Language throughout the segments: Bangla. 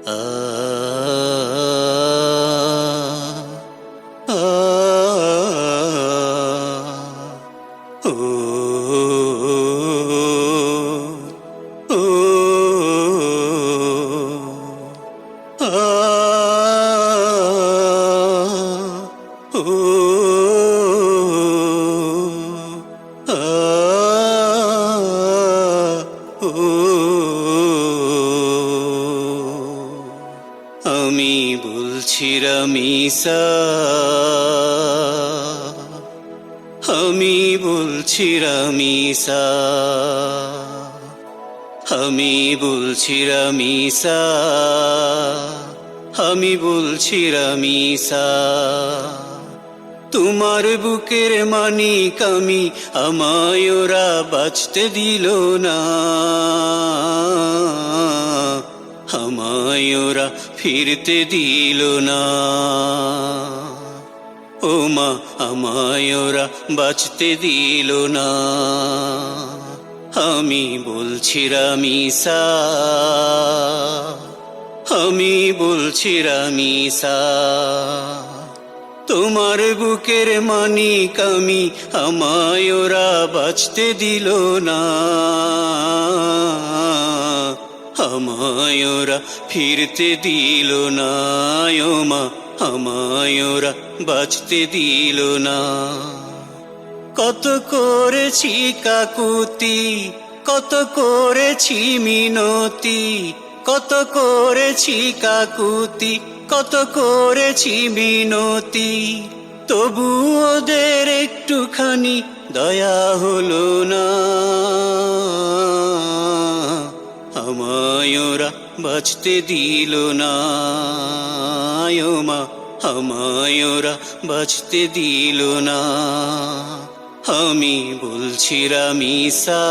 আ আ ও ও আমি বলছি রামিসা, আমি বলছি রামিসা, আমি বলছি রামিসা, আমি বলছি রামিসা। তোমার বুকের মানিক আমি, আমায় ওরা বাঁচতে দিল না, আমায় ওরা ফিরতে দিল না। ও মা, আমায় ওরা বাঁচতে দিল না। আমি বলছি রামিসা, আমি বলছি রামিসা। তোমার বুকের মানিক আমি, আমায় ওরা বাঁচতে দিল না, আমায় ওরা ফিরতে দিল না। ও মা, আমায় ওরা বাঁচতে দিল না। কত করেছি কাকুতি, কত করেছি মিনতি, কত করেছি কাকুতি, কত করেছি মিনতি, তবু ওদের একটুখানি দয়া হলো না, আমায় ওরা বাঁচতে দিল না। ও মা, আমায় ওরা বাঁচতে দিল না। আমি বলছি রামিসা,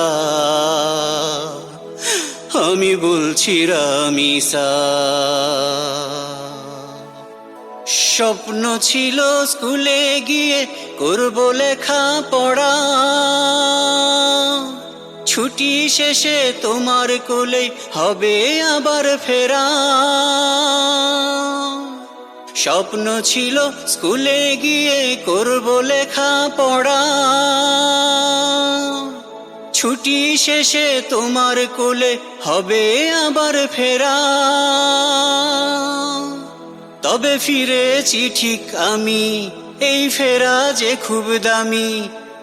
আমি বলছি রামিসা। স্বপ্ন ছিল স্কুলে গিয়ে করব লেখা পড়া, ছুটি শেষে তোমার কোলে হবে আবার ফেরা। স্বপ্ন ছিল স্কুলে গিয়ে করব লেখা পড়া, ছুটি শেষে তোমার কোলে হবে আবার ফেরা। তবে ফিরেছি ঠিক আমি, এই ফেরা যে খুব দামি।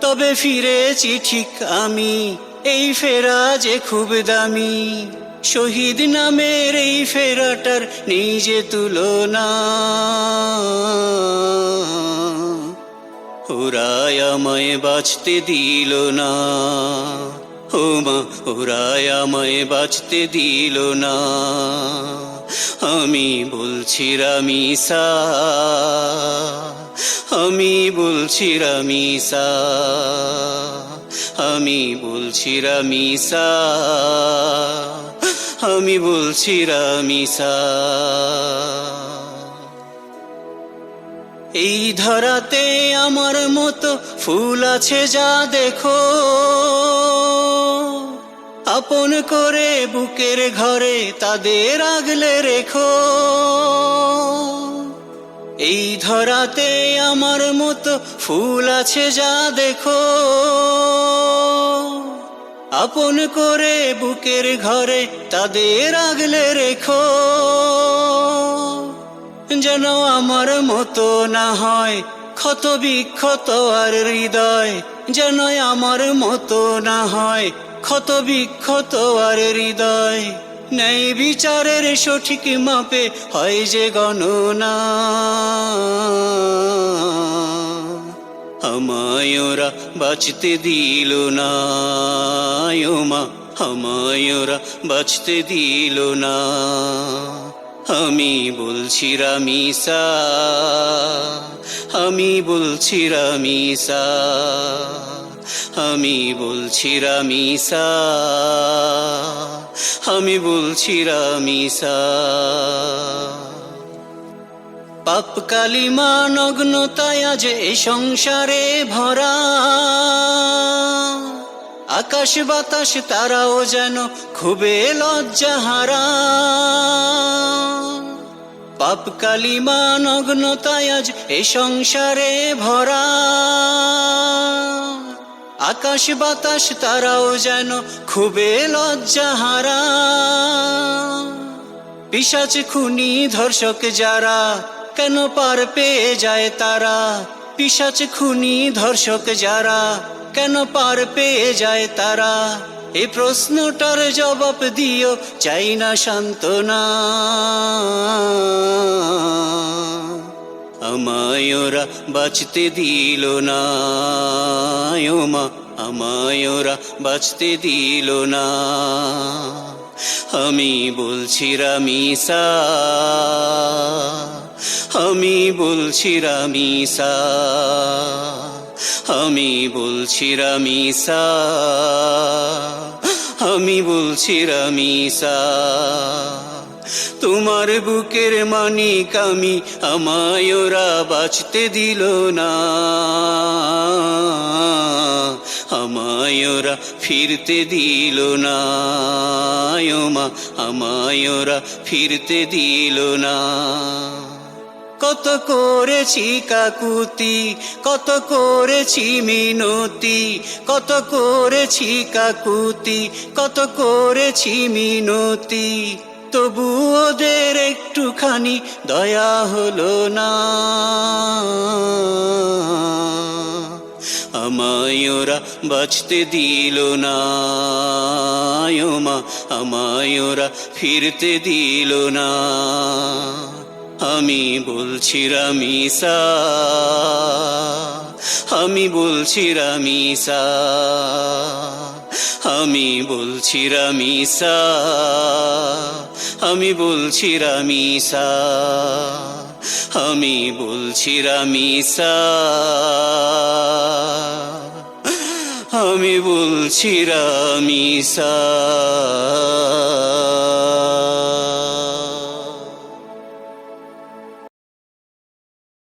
তবে ফিরেছি ঠিক আমি, এই ফেরা যে খুব দামি। শহীদ নামের এই ফেরাটার নেই যে তুলনা। ওরাই আমায় বাঁচতে দিল না, ও মা, ওরাই আমায় বাঁচতে দিল না। আমি বলছি রামিসা, আমি বলছি রামিসা, আমি বলছি রামিসা, আমি বলছি রামিসা। এই ধরাতে আমার মতো ফুল আছে যা দেখো, আপন করে বুকের ঘরে তাদের আগলে রেখো। এই ধরাতে আমার মতো ফুল আছে যা দেখো, আপন করে বুকের ঘরে তাদের আগলে রেখো। যেন আমার মতো না হয় ক্ষত বিক্ষত আর হৃদয়, যেন আমার মতো না হয় ক্ষত বিক্ষত আর হৃদয়। ন্যায় বিচারের সঠিক মাপে হয় যে গণনা, আমায় ওরা বাঁচতে দিল না। ও মা, আমায় ওরা বাঁচতে দিল না। আমি বলছি রামিসা, আমি বলছি রামিসা, আমি বলছি রামিসা, আমি বলছি রামিসা। পাপ কালিমা নগ্নতায় আজ এ সংসারে ভরা, আকাশ বাতাস তারাও যেন খুবই লজ্জাহারা। পাপ কালিমা নগ্নতায় আজ এ সংসারে ভরা। আকাশ বাতাস তারাও যেন খুবে লজ্জাহারা। পিশাচ খুনি ধর্ষক যারা কেন পার পেয়ে যায় তারা। পিশাচ খুনি ধর্ষক যারা কেন পার পেয়ে যায় তারা। এই প্রশ্নটার জবাব দিও, চাই না সান্ত্বনা। আমায় ওরা বাঁচতে দিল না, ও মা আমায় ওরা বাঁচতে দিল না। আমি বলছি রামিসা, আমি বলছি রামিসা, আমি বলছি রামিসা, আমি বলছি রামিসা। তোমার বুকের মানিক আমি, আমায় ওরা বাঁচতে দিল না। আমায় ওরা ফিরতে দিল না, ও মা আমায় ওরা ফিরতে দিল না। কত করেছি কাকুতি, কত করেছি মিনতি, কত করেছি কাকুতি, কত করেছি মিনতি, তবু ওদের একটুখানি দয়া হলো না। আমায় ওরা বাঁচতে দিল না, ও মা আমায় ওরা ফিরতে দিল না। আমি বলছি রামিসা, আমি বলছি রামিসা, আমি বলছি রামিসা, আমি বলছি রামিসা, আমি বলছি রামিসা, আমি বলছি রামিসা।